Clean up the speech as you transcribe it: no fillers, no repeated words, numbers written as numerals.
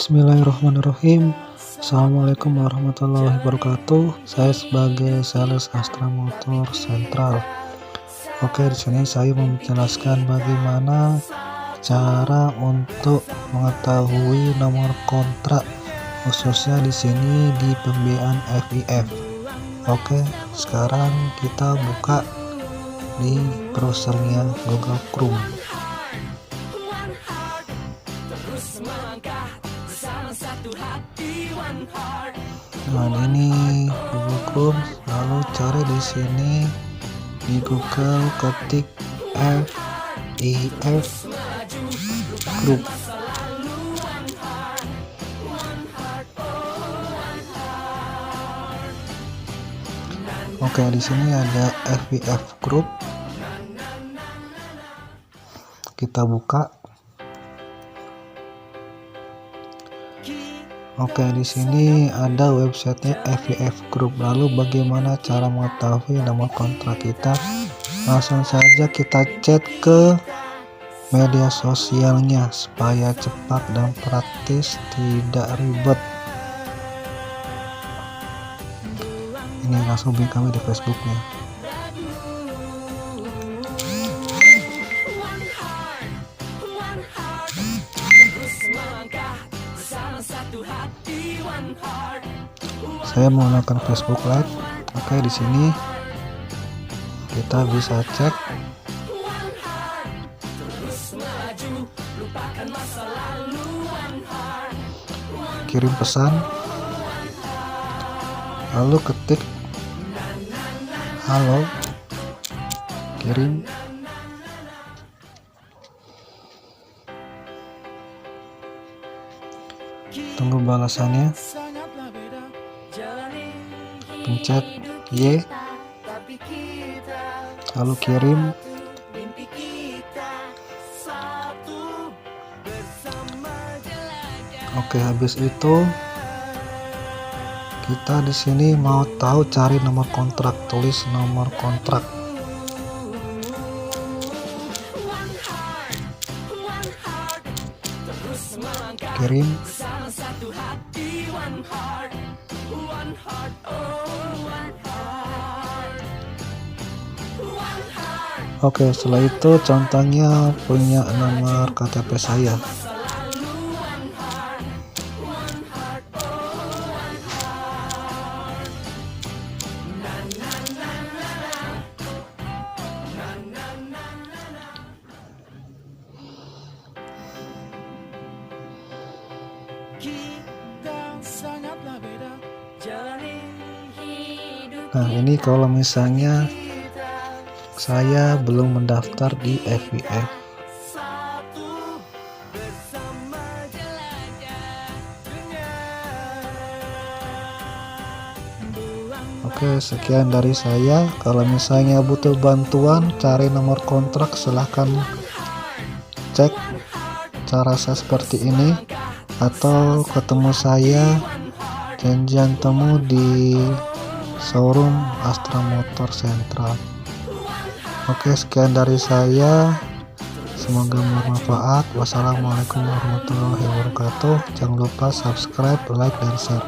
Bismillahirrahmanirrahim. Assalamualaikum warahmatullahi wabarakatuh. Saya sebagai sales Astra Motor Sentral. Oke, di sini saya mau menjelaskan bagaimana cara untuk mengetahui nomor kontrak, khususnya di sini di pembiayaan FIF. Oke, sekarang kita buka di browsernya Google Chrome. Nah, ini Google Chrome, lalu cari di sini di Google, ketik FIF Group. Oke, di sini ada FIF Group. Kita buka. Oke, di sini ada websitenya FIF Group. Lalu bagaimana cara mengetahui nomor kontrak kita? Langsung saja kita chat ke media sosialnya supaya cepat dan praktis, tidak ribet. Ini langsung hubungi kami di Facebooknya. Saya menggunakan Facebook Live. Oke, di sini kita bisa cek kirim pesan, lalu ketik halo, kirim. Tunggu balasannya. Pencet Y, lalu kirim. Oke, habis itu kita di sini mau tahu cari nomor kontrak, tulis nomor kontrak. Kirim. Oke, setelah itu contohnya punya nomor KTP saya. Nah, ini kalau misalnya saya belum mendaftar di FIF. Oke, sekian dari saya. Kalau misalnya butuh bantuan cari nomor kontrak, silahkan cek cara saya seperti ini, atau ketemu saya, janjian temu di showroom Astra Motor Sentral. Oke, sekian dari saya. Semoga bermanfaat. Wassalamualaikum warahmatullahi wabarakatuh. Jangan lupa subscribe, like, dan share.